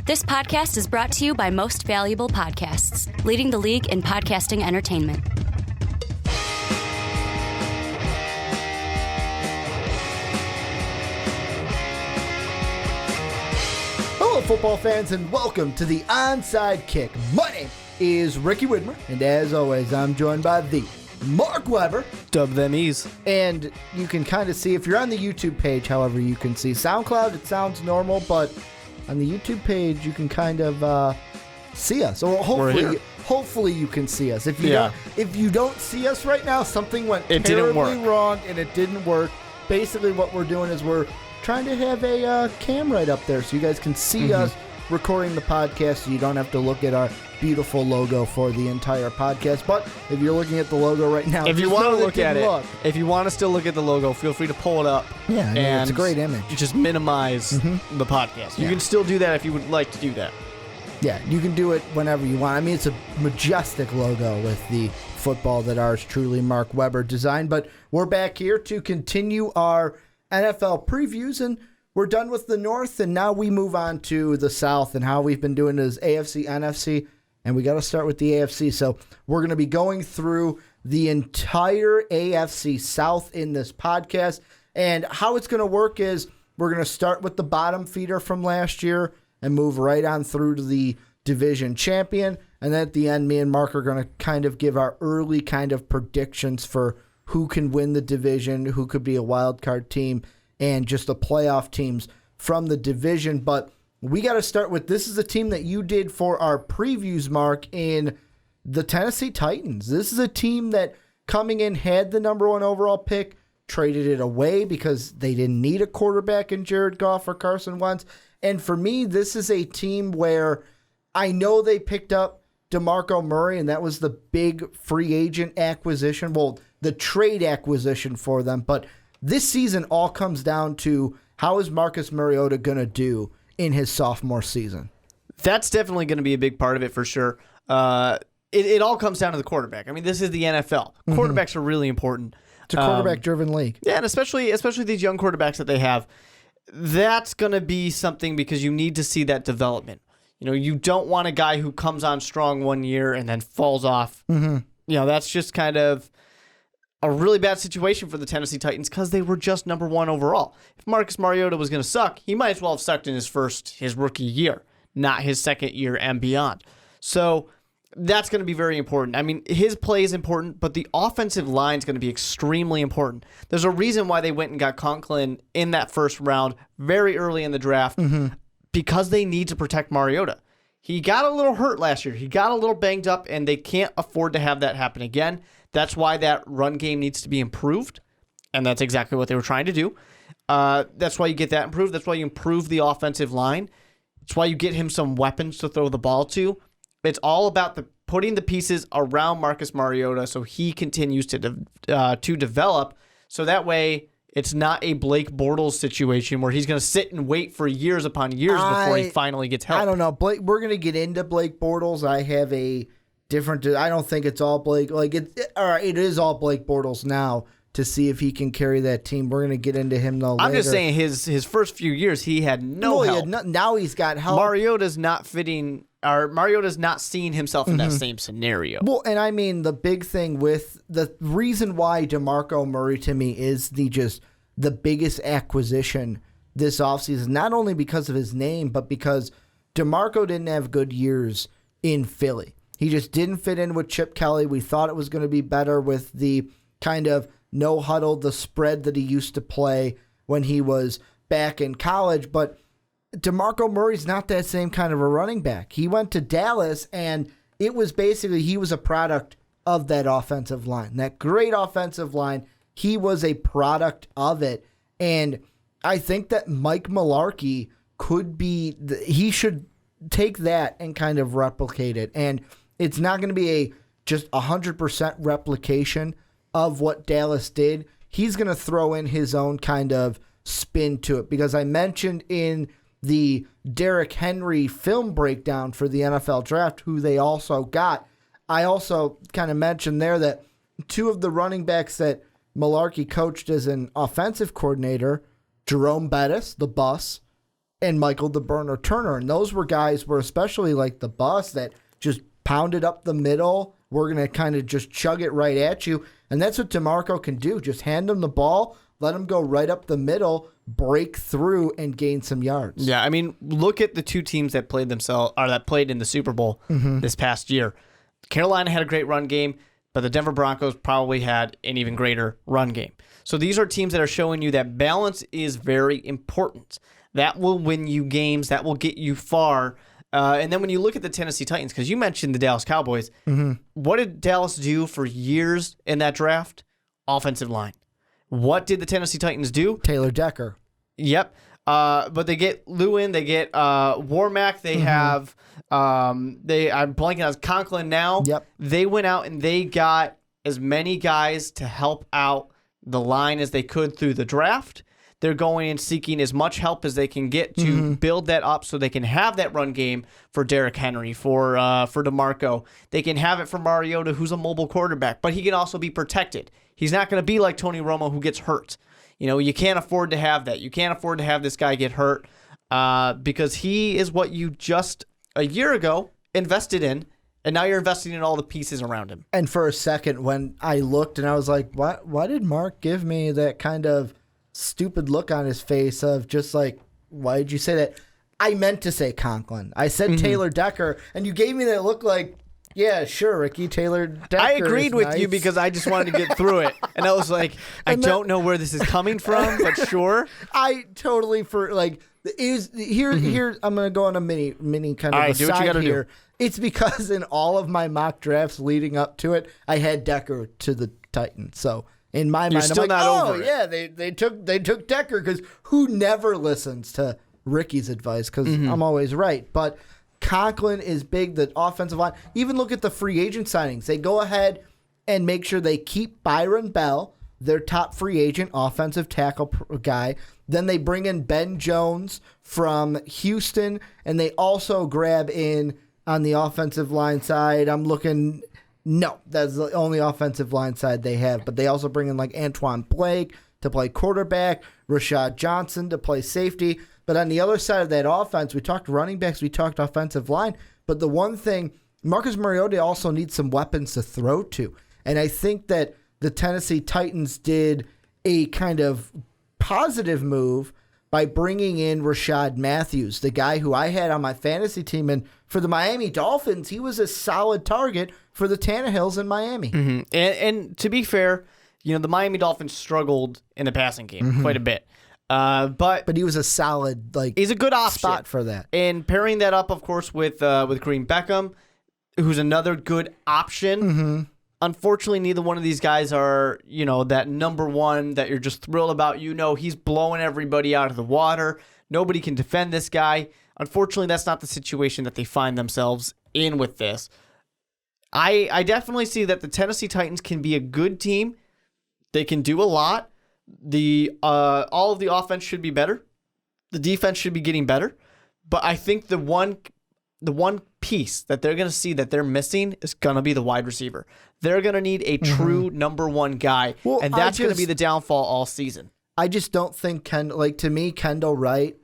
This podcast is brought to you by Most Valuable Podcasts, leading the league in podcasting entertainment. Hello, football fans, and welcome to the Onside Kick. My name is Ricky Widmer, and as always, I'm joined by the Mark Weber. Dub them ease. And you can kind of see, if you're on the YouTube page, however, you can see SoundCloud, it sounds normal, but on the YouTube page, you can kind of see us, or hopefully you can see us. If you don't see us right now, something went terribly wrong, and it didn't work. Basically, what we're doing is we're trying to have a cam right up there so you guys can see us recording the podcast, so you don't have to look at our beautiful logo for the entire podcast. But if you're looking at the logo right now, if you want to look at it, if you want to still look at the logo, feel free to pull it up. Yeah, and it's a great image. Just minimize the podcast. You can still do that if you would like to do that. Yeah, you can do it whenever you want. I mean, it's a majestic logo with the football that ours truly Mark Weber designed. But we're back here to continue our NFL previews, and we're done with the North, and now we move on to the South, and how we've been doing is AFC, NFC, and we got to start with the AFC. So we're going to be going through the entire AFC South in this podcast, and how it's going to work is we're going to start with the bottom feeder from last year and move right on through to the division champion, and then at the end, me and Mark are going to kind of give our early kind of predictions for who can win the division, who could be a wild card team, and just the playoff teams from the division. But we got to start with, this is a team that you did for our previews, Mark, in the Tennessee Titans. This is a team that coming in had the number one overall pick, traded it away because they didn't need a quarterback in Jared Goff or Carson Wentz. And for me, this is a team where I know they picked up DeMarco Murray, and that was the big free agent acquisition. Well, the trade acquisition for them. But this season all comes down to, how is Marcus Mariota going to do in his sophomore season? That's definitely going to be a big part of it for sure. It all comes down to the quarterback. I mean, this is the NFL. Quarterbacks are really important. It's a quarterback-driven league. Yeah, and especially these young quarterbacks that they have. That's going to be something, because you need to see that development. You know, you don't want a guy who comes on strong one year and then falls off. You know, that's just kind of a really bad situation for the Tennessee Titans, because they were just number one overall. If Marcus Mariota was going to suck, he might as well have sucked in his rookie year, not his second year and beyond. So that's going to be very important. I mean, his play is important, but the offensive line is going to be extremely important. There's a reason why they went and got Conklin in that first round very early in the draft, because they need to protect Mariota. He got a little hurt last year. He got a little banged up, and they can't afford to have that happen again. That's why that run game needs to be improved, and that's exactly what they were trying to do. That's why you get that improved. That's why you improve the offensive line. It's why you get him some weapons to throw the ball to. It's all about putting the pieces around Marcus Mariota so he continues to develop, so that way it's not a Blake Bortles situation where he's going to sit and wait for years upon years before he finally gets help. I don't know. We're going to get into Blake Bortles. I have a different. I don't think it's all Blake. It is all Blake Bortles now to see if he can carry that team. We're going to get into him though. I'm just saying his first few years he had no help. Now he's got help. Mariota's not fitting. Mariota's not seeing himself in that same scenario. Well, and I mean, the big thing with the reason why DeMarco Murray to me is the biggest acquisition this offseason, not only because of his name, but because DeMarco didn't have good years in Philly. He just didn't fit in with Chip Kelly. We thought it was going to be better with the kind of no huddle, the spread that he used to play when he was back in college, but DeMarco Murray's not that same kind of a running back. He went to Dallas, and it was basically, he was a product of that offensive line. That great offensive line, he was a product of it. And I think that Mike Mularkey he should take that and kind of replicate it. And it's not going to be just 100% replication of what Dallas did. He's going to throw in his own kind of spin to it, because I mentioned in the Derrick Henry film breakdown for the NFL draft, who they also got, I also kind of mentioned there that two of the running backs that Mularkey coached as an offensive coordinator, Jerome Bettis, the bus, and Michael the Burner Turner. And those were guys were especially like the bus that just pounded up the middle. We're going to kind of just chug it right at you. And that's what DeMarco can do. Just hand him the ball, let him go right up the middle, break through, and gain some yards. Yeah, I mean, look at the two teams that played in the Super Bowl this past year. Carolina had a great run game, but the Denver Broncos probably had an even greater run game. So these are teams that are showing you that balance is very important. That will win you games. That will get you far. And then when you look at the Tennessee Titans, because you mentioned the Dallas Cowboys, what did Dallas do for years in that draft? Offensive line. What did the Tennessee Titans do? Taylor Decker. Yep. But they get Lewin, they get Warmack, they have I'm blanking on Conklin now. Yep. They went out and they got as many guys to help out the line as they could through the draft. They're going and seeking as much help as they can get to build that up so they can have that run game for Derrick Henry, for DeMarco. They can have it for Mariota, who's a mobile quarterback, but he can also be protected. He's not going to be like Tony Romo, who gets hurt. You know, you can't afford to have that. You can't afford to have this guy get hurt because he is what you just a year ago invested in, and now you're investing in all the pieces around him. And for a second, when I looked and I was like, why did Mark give me that kind of stupid look on his face of just like, why did you say that? I meant to say Conklin. I said Taylor Decker, and you gave me that look like, yeah, sure, Ricky, Taylor Decker. I agreed with nice. you because I just wanted to get through it. And I was like, I don't know where this is coming from, but sure. I totally here I'm gonna go on a mini kind of All right, do what you aside gotta here. It's because in all of my mock drafts leading up to it, I had Decker to the Titans. So in my mind, still I'm like, not over it. yeah, they took Decker because who never listens to Ricky's advice because I'm always right. But Conklin is big, the offensive line. Even look at the free agent signings. They go ahead and make sure they keep Byron Bell, their top free agent offensive tackle guy. Then they bring in Ben Jones from Houston, and they also grab in on the offensive line side. No, that's the only offensive line side they have. But they also bring in like Antoine Blake to play quarterback, Rashad Johnson to play safety. But on the other side of that offense, we talked running backs, we talked offensive line. But the one thing, Marcus Mariota also needs some weapons to throw to. And I think that the Tennessee Titans did a kind of positive move by bringing in Rashad Matthews, the guy who I had on my fantasy team. And for the Miami Dolphins, he was a solid target for the Tannehills in Miami. And to be fair, you know, the Miami Dolphins struggled in the passing game quite a bit. But he was a solid, he's a good option spot for that. And pairing that up, of course, with Kareem Beckham, who's another good option. Unfortunately, neither one of these guys are, you know, that number one that you're just thrilled about. You know, he's blowing everybody out of the water. Nobody can defend this guy. Unfortunately, that's not the situation that they find themselves in with this. I definitely see that the Tennessee Titans can be a good team. They can do a lot. All of the offense should be better. The defense should be getting better. But I think the one piece that they're going to see that they're missing is going to be the wide receiver. They're going to need a true number one guy, and that's going to be the downfall all season. I just don't think to me, Kendall Wright,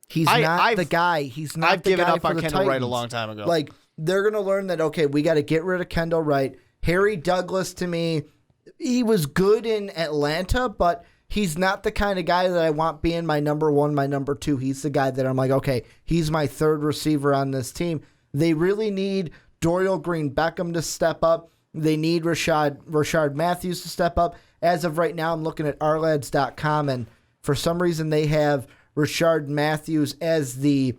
he's not the guy. He's not I've the given guy up for on the Kendall Titans. Wright a long time ago. Like, they're going to learn that, okay, we got to get rid of Kendall Wright. Harry Douglas, to me, he was good in Atlanta, but he's not the kind of guy that I want being my number one, my number two. He's the guy that I'm like, okay, he's my third receiver on this team. They really need Dorial Green-Beckham to step up. They need Rashard Matthews to step up. As of right now, I'm looking at ourlads.com, and for some reason they have Rashard Matthews as the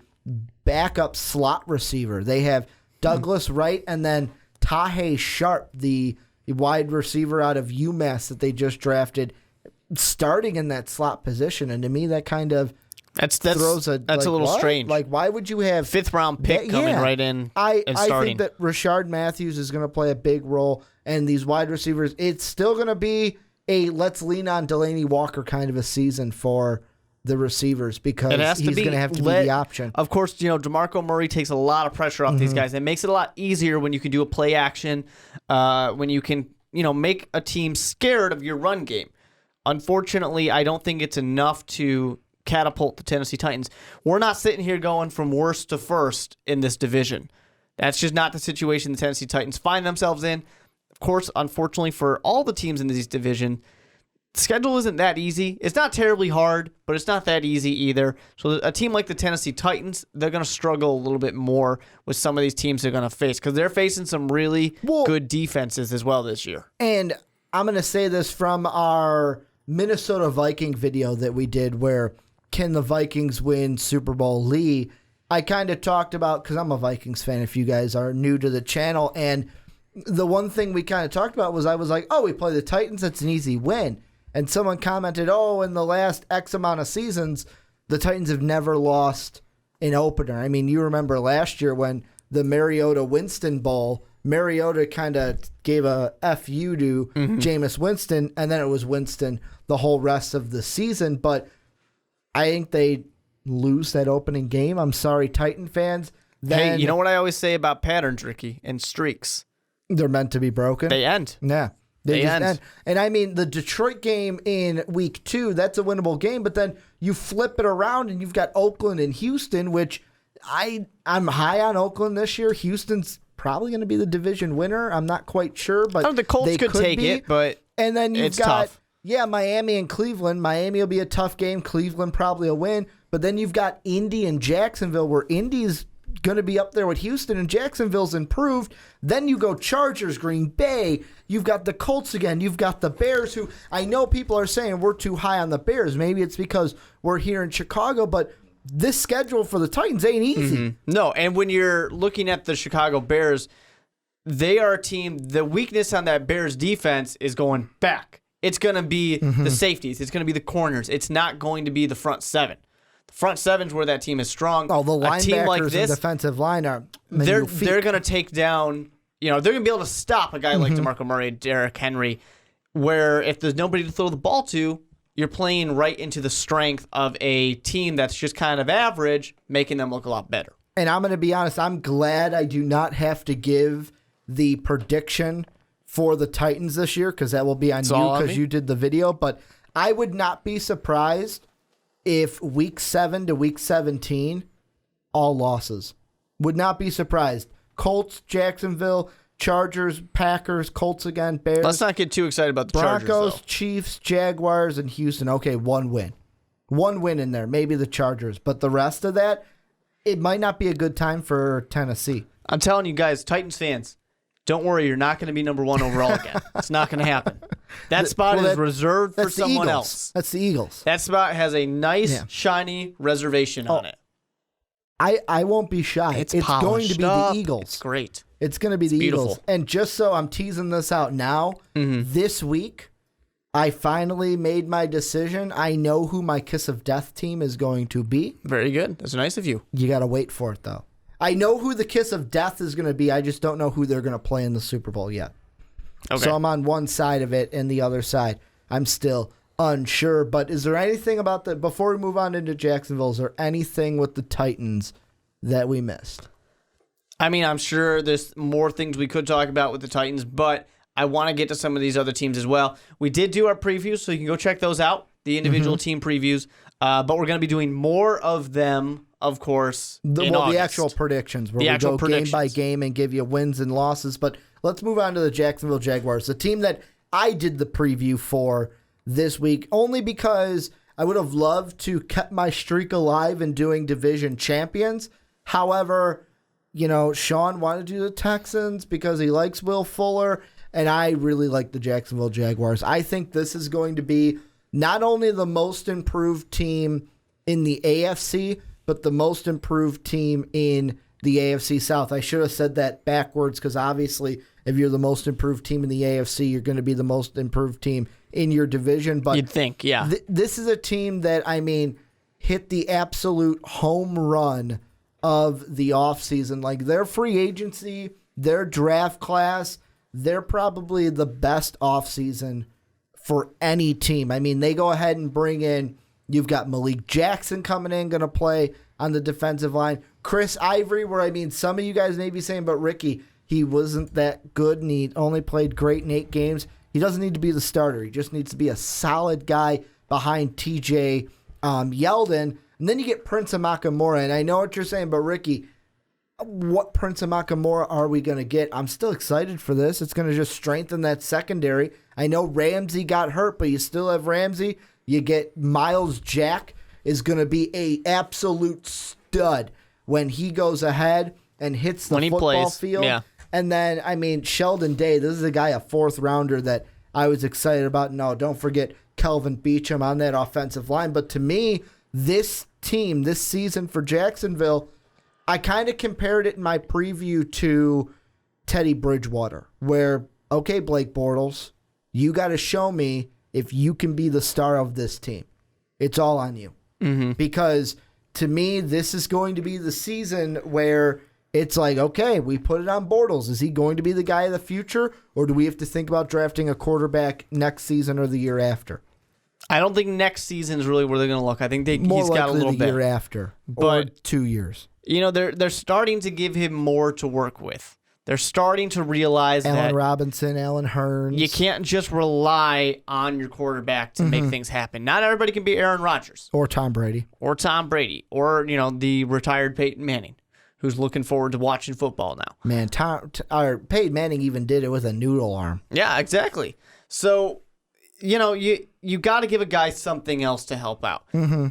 backup slot receiver. They have Douglas Wright and then Tahay Sharp, the wide receiver out of UMass that they just drafted, starting in that slot position. And to me, that kind of throws a little strange. Like, why would you have fifth round pick coming right in and starting? I think that Rashard Matthews is going to play a big role, and these wide receivers, it's still going to be a let's lean on Delaney Walker kind of a season for the receivers because he's going to have to be the option. Of course, you know, DeMarco Murray takes a lot of pressure off these guys. It makes it a lot easier when you can do a play action, when you can, you know, make a team scared of your run game. Unfortunately, I don't think it's enough to catapult the Tennessee Titans. We're not sitting here going from worst to first in this division. That's just not the situation the Tennessee Titans find themselves in. Of course, unfortunately for all the teams in this division, the schedule isn't that easy. It's not terribly hard, but it's not that easy either. So a team like the Tennessee Titans, they're going to struggle a little bit more with some of these teams they're going to face because they're facing some really good defenses as well this year. And I'm going to say this from our Minnesota Viking video that we did where can the Vikings win Super Bowl Lee? I kind of talked about, because I'm a Vikings fan if you guys are new to the channel, and the one thing we kind of talked about was I was like, oh, we play the Titans, that's an easy win. And someone commented, oh, in the last X amount of seasons, the Titans have never lost an opener. I mean, you remember last year when the Mariota-Winston Bowl, Mariota kind of gave a FU to Jameis Winston, and then it was Winston the whole rest of the season. But I think they lose that opening game. I'm sorry, Titan fans. Hey, you know what I always say about patterns, Ricky, and streaks? They're meant to be broken. They end. Yeah. They just end. And I mean, the Detroit game in week 2, that's a winnable game, but then you flip it around and you've got Oakland and Houston, which I'm high on Oakland this year. Houston's probably going to be the division winner. I'm not quite sure, but the Colts could take it, but and then you've got tough. Yeah, Miami and Cleveland. Miami will be a tough game. Cleveland probably a win, but then you've got Indy and Jacksonville, where Indy's going to be up there with Houston, and Jacksonville's improved. Then you go Chargers, Green Bay. You've got the Colts again. You've got the Bears, who I know people are saying we're too high on the Bears. Maybe it's because we're here in Chicago, but this schedule for the Titans ain't easy. No, and when you're looking at the Chicago Bears, they are a team, the weakness on that Bears defense is going back. It's going to be the safeties. It's going to be the corners. It's not going to be the front seven. Front seven's where that team is strong. Oh, the linebackers a team like this, and defensive line are they're going to take down, they're going to be able to stop a guy like DeMarco Murray, Derrick Henry, where if there's nobody to throw the ball to, you're playing right into the strength of a team that's just kind of average, making them look a lot better. And I'm going to be honest, I'm glad I do not have to give the prediction for the Titans this year, because that will be on you because you did the video. But I would not be surprised if week 7 to week 17, all losses. Would not be surprised. Colts, Jacksonville, Chargers, Packers, Colts again, Bears. Let's not get too excited about the Broncos, Chargers, though. Chiefs, Jaguars, and Houston. Okay, one win. One win in there, maybe the Chargers. But the rest of that, it might not be a good time for Tennessee. I'm telling you guys, Titans fans, don't worry, you're not going to be number 1 overall again. It's not going to happen. That spot is reserved for someone else. That's the Eagles. That spot has a nice, shiny reservation on it. I won't be shy. It's going to be the Eagles. It's great. It's going to be the Eagles. And just so I'm teasing this out now, this week, I finally made my decision. I know who my Kiss of Death team is going to be. Very good. That's nice of you. You got to wait for it, though. I know who the Kiss of Death is going to be. I just don't know who they're going to play in the Super Bowl yet. Okay. So I'm on one side of it, and the other side, I'm still unsure. But is there anything about the, before we move on into Jacksonville, is there anything with the Titans that we missed? I mean, I'm sure there's more things we could talk about with the Titans, but I want to get to some of these other teams as well. We did do our previews, so you can go check those out, the individual team previews. But we're going to be doing more of them, of course, in August. The actual predictions, where we go game by game and give you wins and losses. But let's move on to the Jacksonville Jaguars, the team that I did the preview for this week, only because I would have loved to keep my streak alive in doing division champions. However, Sean wanted to do the Texans because he likes Will Fuller, and I really like the Jacksonville Jaguars. I think this is going to be not only the most improved team in the AFC, but the most improved team in the AFC South. I should have said that backwards, because obviously if you're the most improved team in the AFC, you're going to be the most improved team in your division. But you'd think, yeah. This is a team that, hit the absolute home run of the offseason. Like, their free agency, their draft class, they're probably the best offseason for any team. They go ahead and bring in, you've got Malik Jackson coming in, going to play on the defensive line. Chris Ivory, where, some of you guys may be saying, but Ricky, he wasn't that good and he only played great in 8 games. He doesn't need to be the starter. He just needs to be a solid guy behind TJ Yeldon, and then you get Prince Amakamura. And I know what you're saying, but Ricky, what Prince Amakamura are we going to get? I'm still excited for this. It's going to just strengthen that secondary. I know Ramsey got hurt, but you still have Ramsey. You get Miles Jack is going to be a absolute stud when he goes ahead and hits the football field. Yeah. And then, I mean, Sheldon Day, this is a guy, a fourth rounder that I was excited about. No, don't forget Kelvin Beachum on that offensive line. But to me, this team, this season for Jacksonville, I kind of compared it in my preview to Teddy Bridgewater, where, okay, Blake Bortles, you got to show me if you can be the star of this team. It's all on you. Mm-hmm. Because to me, this is going to be the season where it's like, okay, we put it on Bortles. Is he going to be the guy of the future, or do we have to think about drafting a quarterback next season or the year after? I don't think next season is really where they're going to look. I think More he's got a little the bit. year after, but or 2 years. You know, they're starting to give him more to work with. They're starting to realize Allen that Robinson, Allen Hurns. you can't just rely on your quarterback to make things happen. Not everybody can be Aaron Rodgers. Or Tom Brady. Or the retired Peyton Manning, who's looking forward to watching football now. Man, Peyton Manning even did it with a noodle arm. Yeah, exactly. So, you got to give a guy something else to help out. Mm-hmm.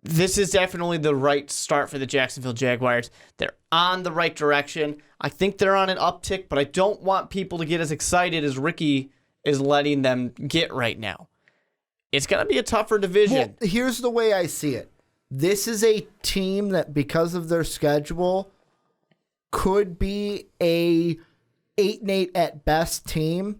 This is definitely the right start for the Jacksonville Jaguars. They're on the right direction. I think they're on an uptick, but I don't want people to get as excited as Ricky is letting them get right now. It's going to be a tougher division. Well, here's the way I see it. This is a team that, because of their schedule, could be a 8-8 at best team,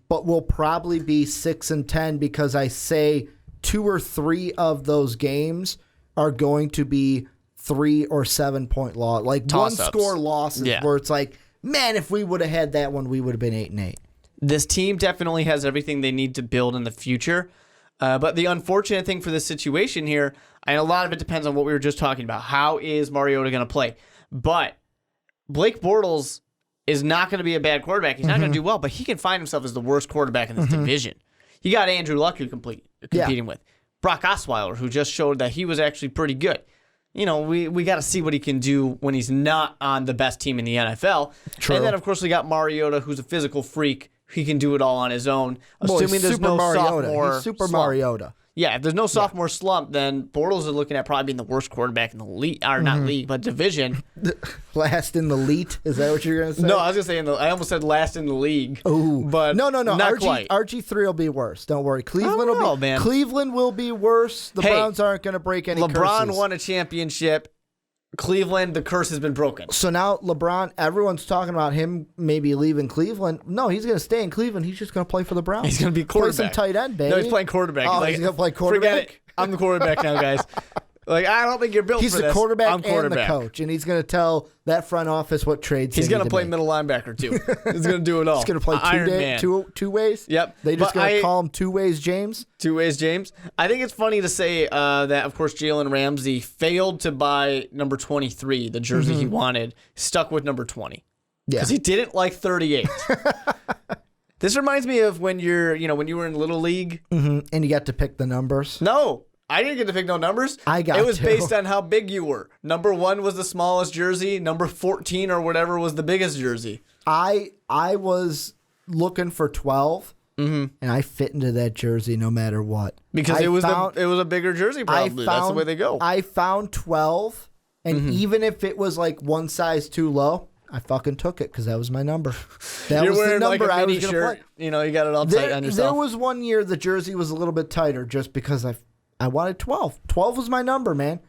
but will probably be 6-10 because I say 2 or 3 of those games are going to be 3 or 7 point loss, like Toss-ups. 1 score losses, where it's like, man, if we would have had that one, we would have been 8-8. This team definitely has everything they need to build in the future. But the unfortunate thing for this situation here, and a lot of it depends on what we were just talking about. How is Mariota going to play? But Blake Bortles is not going to be a bad quarterback. He's not going to do well, but he can find himself as the worst quarterback in this division. You got Andrew Luck you're competing with. Brock Osweiler, who just showed that he was actually pretty good. We got to see what he can do when he's not on the best team in the NFL. True. And then, of course, we got Mariota, who's a physical freak. He can do it all on his own. Boy, Assuming there's no sophomore He's Super slump. Mariota. Yeah, if there's no sophomore slump, then Bortles is looking at probably being the worst quarterback in the league, or not league, but division. Last in the lead? Is that what you're going to say? No, I was going to say, I almost said last in the league. Ooh. But no. Not quite. RG3 will be worse. Don't worry. Man. Cleveland will be worse. The Browns aren't going to break any LeBron curses. won a championship. Cleveland, the curse has been broken. So now LeBron, everyone's talking about him maybe leaving Cleveland. No, he's going to stay in Cleveland. He's just going to play for the Browns. He's going to be quarterback. Play some tight end, baby. No, he's playing quarterback. Oh, he's going to play quarterback? Forget it. I'm the quarterback now, guys. I don't think you're built He's for the this. quarterback I'm quarterback. and the coach, and he's going to tell that front office what trades He's going to play middle linebacker, too. He's going to do it all. He's going to play two ways? Yep. They just going to call him 2 ways James? 2 ways James. I think it's funny to say that, of course, Jalen Ramsey failed to buy number 23, the jersey he wanted, stuck with number 20. Because he didn't like 38. This reminds me of when you were in Little League. And you got to pick the numbers? No. I didn't get to pick no numbers. It was based on how big you were. Number 1 was the smallest jersey. Number 14 or whatever was the biggest jersey. I was looking for 12, and I fit into that jersey no matter what. Because it was a bigger jersey probably. That's the way they go. I found 12, and even if it was like one size too low, I fucking took it because that was my number. That You're was wearing the number like a I mini was going to shirt. play. You got it all tight on yourself. There was one year the jersey was a little bit tighter just because I wanted 12. 12 was my number, man.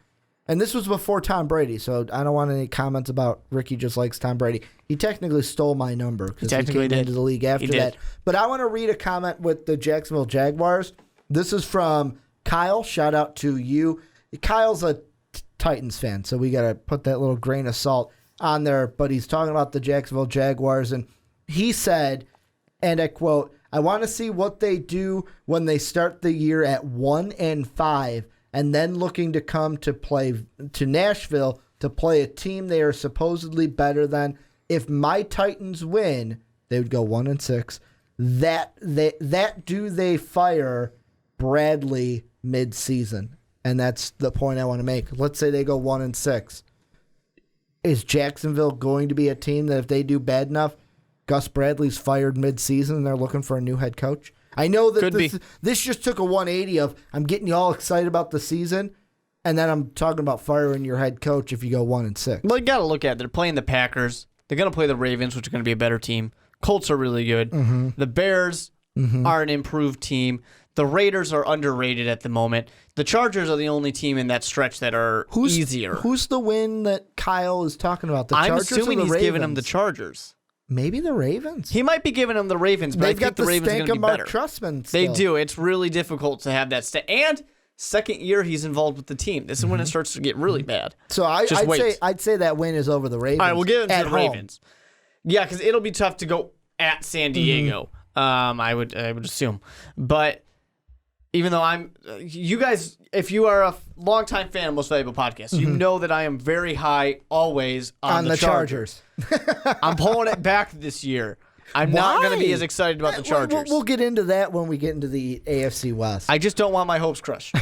And this was before Tom Brady, so I don't want any comments about Ricky just likes Tom Brady. He technically stole my number because he came into the league after that. But I want to read a comment with the Jacksonville Jaguars. This is from Kyle. Shout out to you. Kyle's a Titans fan, so we got to put that little grain of salt on there. But he's talking about the Jacksonville Jaguars, and he said, and I quote, "I want to see what they do when they start the year at 1-5 and then looking to come to Nashville to play a team they are supposedly better than. If my Titans win, they would go 1-6. That do they fire Bradley mid-season?" and that's the point I want to make. Let's say they go 1-6. Is Jacksonville going to be a team that if they do bad enough, Gus Bradley's fired mid-season and they're looking for a new head coach? I know that this just took a 180 of I'm getting you all excited about the season, and then I'm talking about firing your head coach if you go 1-6. Well, you got to look at it. They're playing the Packers. They're going to play the Ravens, which are going to be a better team. Colts are really good. Mm-hmm. The Bears are an improved team. The Raiders are underrated at the moment. The Chargers are the only team in that stretch that are easier. Who's the win that Kyle is talking about? The Chargers I'm assuming or the he's Ravens? giving them the Chargers. Maybe the Ravens. He might be giving them the Ravens, but They've I got think the Ravens are going to be Mark better. Trustman They still. do. It's really difficult to have that and second year he's involved with the team. This is when it starts to get really bad. So I'd say that win is over the Ravens. All right, we'll give it to the home. Ravens. Yeah, because it'll be tough to go at San Diego. I would assume, but even though you guys, if you are a longtime fan of Most Valuable Podcast, you know that I am very high always on the Chargers. I'm pulling it back this year. I'm not going to be as excited about the Chargers. We'll get into that when we get into the AFC West. I just don't want my hopes crushed.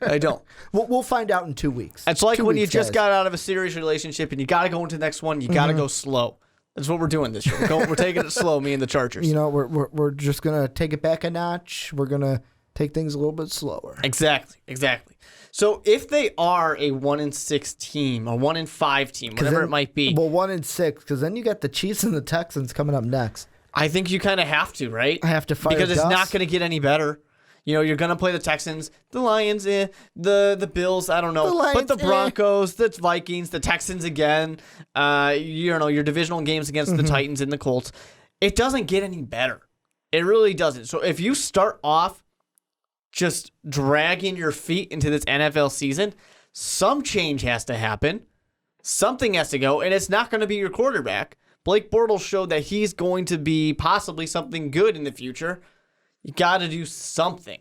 I don't. We'll find out in 2 weeks. It's like when you just guys. got out of a serious relationship and you got to go into the next one. You got to go slow. That's what we're doing this year. We're taking it slow, me and the Chargers. You know, we're just gonna take it back a notch. We're gonna take things a little bit slower. Exactly. So if they are a 1-6 team, or 1-5 team, whatever it might be. Well, 1-6, because then you got the Chiefs and the Texans coming up next. I think you kind of have to, right? I have to fire because it's Gus. not going to get any better. You know, you're going to play the Texans, the Lions, the Bills, I don't know. But the Broncos, the Vikings, the Texans again. Your divisional games against the Titans and the Colts. It doesn't get any better. It really doesn't. So if you start off just dragging your feet into this NFL season, some change has to happen. Something has to go, and it's not going to be your quarterback. Blake Bortles showed that he's going to be possibly something good in the future. You got to do something.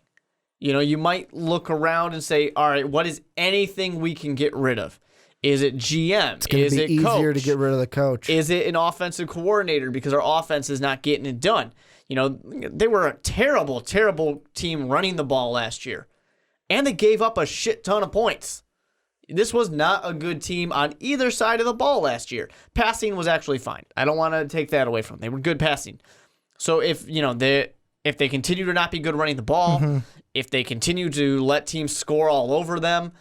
You know, you might look around and say, all right, what is anything we can get rid of? Is it GM? It's going to be easier to get rid of the coach. Is it an offensive coordinator because our offense is not getting it done? You know, they were a terrible, terrible team running the ball last year. And they gave up a shit ton of points. This was not a good team on either side of the ball last year. Passing was actually fine. I don't want to take that away from them. They were good passing. So if they continue to not be good running the ball, if they continue to let teams score all over them,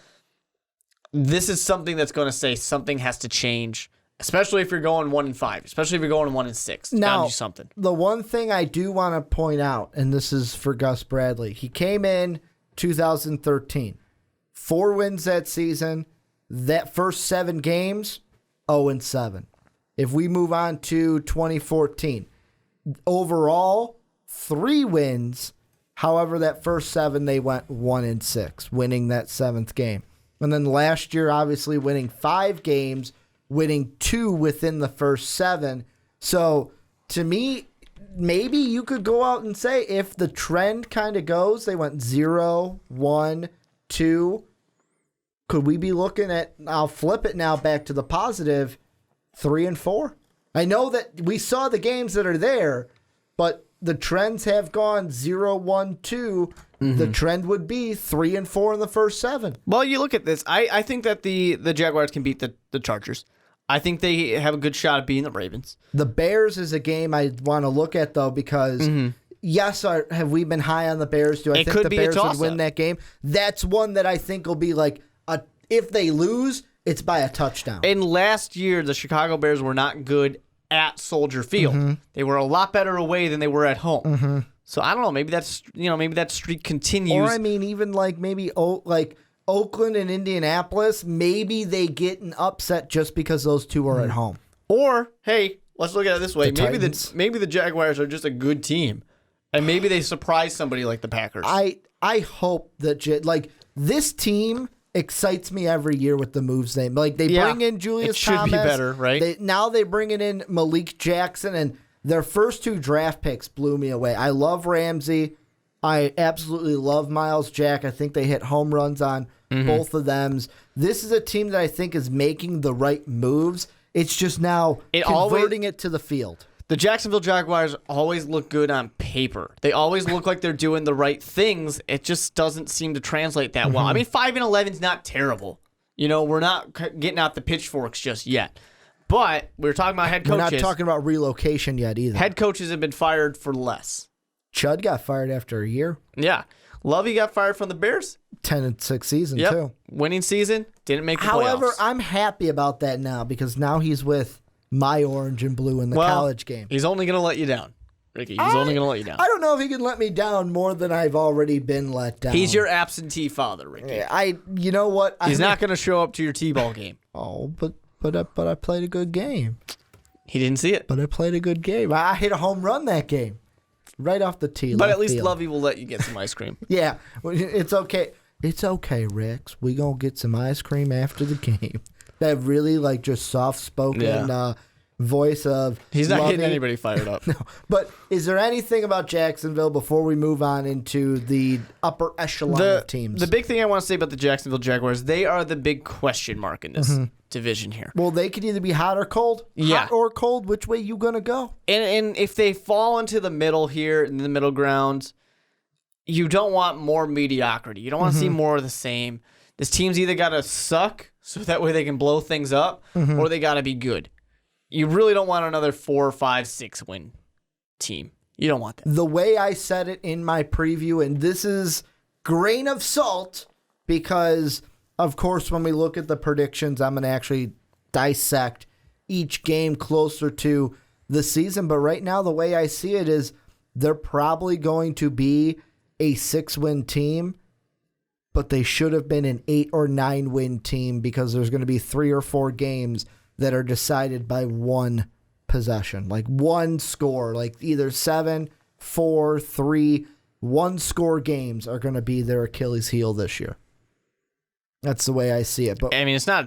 this is something that's going to say something has to change, especially if you're going 1-5, especially if you're going 1-6. Now, do something. The one thing I do want to point out, and this is for Gus Bradley, he came in 2013, 4 wins that season. That first 7 games, 0-7. If we move on to 2014, overall 3 wins. However, that first 7 they went 1-6, winning that 7th game. And then last year, obviously winning 5 games, winning 2 within the first 7. So to me, maybe you could go out and say if the trend kind of goes, they went 0, 1, 2. Could we be looking at, I'll flip it now back to the positive, 3-4? I know that we saw the games that are there, but the trends have gone 0, 1, 2. The trend would be 3-4 in the first 7. Well, you look at this. I think that the Jaguars can beat the Chargers. I think they have a good shot at beating the Ravens. The Bears is a game I want to look at, though, because yes, have we been high on the Bears? Do I think the Bears would win that game? That's one that I think will be like, if they lose, it's by a touchdown. And last year, the Chicago Bears were not good at Soldier Field. They were a lot better away than they were at home. So I don't know. Maybe that streak continues. Or I mean, even like maybe like Oakland and Indianapolis, maybe they get an upset just because those two are at home. Or hey, let's look at it this way. The Maybe the Jaguars are just a good team, and maybe they surprise somebody like the Packers. I hope that this team excites me every year with the moves they bring in Julius Thomas. It should be better, right? Now they bringing in Malik Jackson, and their first 2 draft picks blew me away. I love Ramsey. I absolutely love Miles Jack. I think they hit home runs on both of them. This is a team that I think is making the right moves. It's just now converting it to the field. The Jacksonville Jaguars always look good on paper. They always look like they're doing the right things. It just doesn't seem to translate that well. I mean, 5-11 is not terrible. We're not getting out the pitchforks just yet. But we're talking about head coaches. We're not talking about relocation yet either. Head coaches have been fired for less. Chud got fired after a year. Yeah. Lovey got fired from the Bears. 10-6 season, too. Winning season. Didn't make the playoffs. However, I'm happy about that now because now he's with my orange and blue in the college game. He's only going to let you down, Ricky. He's only going to let you down. I don't know if he can let me down more than I've already been let down. He's your absentee father, Ricky. You know what? He's not going to show up to your T-ball game. Oh, but I played a good game. He didn't see it. But I played a good game. I hit a home run that game. Right off the tee. But at least Lovey will let you get some ice cream. Yeah. It's okay. It's okay, Ricks. We going to get some ice cream after the game. That really, just soft-spoken voice of He's not Lovey. getting anybody fired up. No. But is there anything about Jacksonville before we move on into the upper echelon of teams? The big thing I want to say about the Jacksonville Jaguars, they are the big question mark in this division here. Well, they could either be hot or cold. Yeah. Hot or cold. Which way you going to go? And if they fall into the middle here, in the middle ground, you don't want more mediocrity. You don't want to see more of the same. This team's either got to suck so that way they can blow things up, or they got to be good. You really don't want another 4, 5, 6 win team. You don't want that. The way I said it in my preview, and this is grain of salt because, of course, when we look at the predictions, I'm going to actually dissect each game closer to the season. But right now, the way I see it is they're probably going to be a 6-win team, but they should have been an 8 or 9-win team because there's going to be 3 or 4 games that are decided by one possession, like one score, like either 7, 4, 3, one-score games are going to be their Achilles heel this year. That's the way I see it. But I mean, it's not a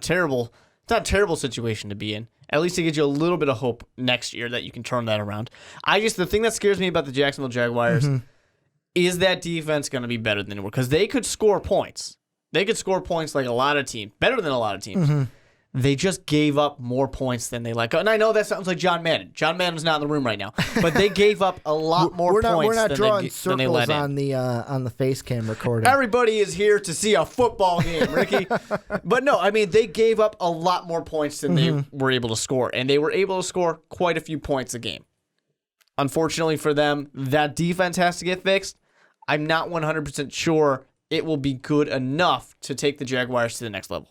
terrible situation to be in. At least it gives you a little bit of hope next year that you can turn that around. The thing that scares me about the Jacksonville Jaguars is that defense going to be better than they were? Because they could score points. They could score points like a lot of teams, better than a lot of teams. They just gave up more points than they like. And I know that sounds like John Madden. John Madden's not in the room right now, but they gave up a lot more points. We're not drawing than circles they let on the face cam recording. Everybody is here to see a football game, Ricky. But no, I mean, they gave up a lot more points than they were able to score, and they were able to score quite a few points a game. Unfortunately for them, that defense has to get fixed. I'm not 100% sure it will be good enough to take the Jaguars to the next level.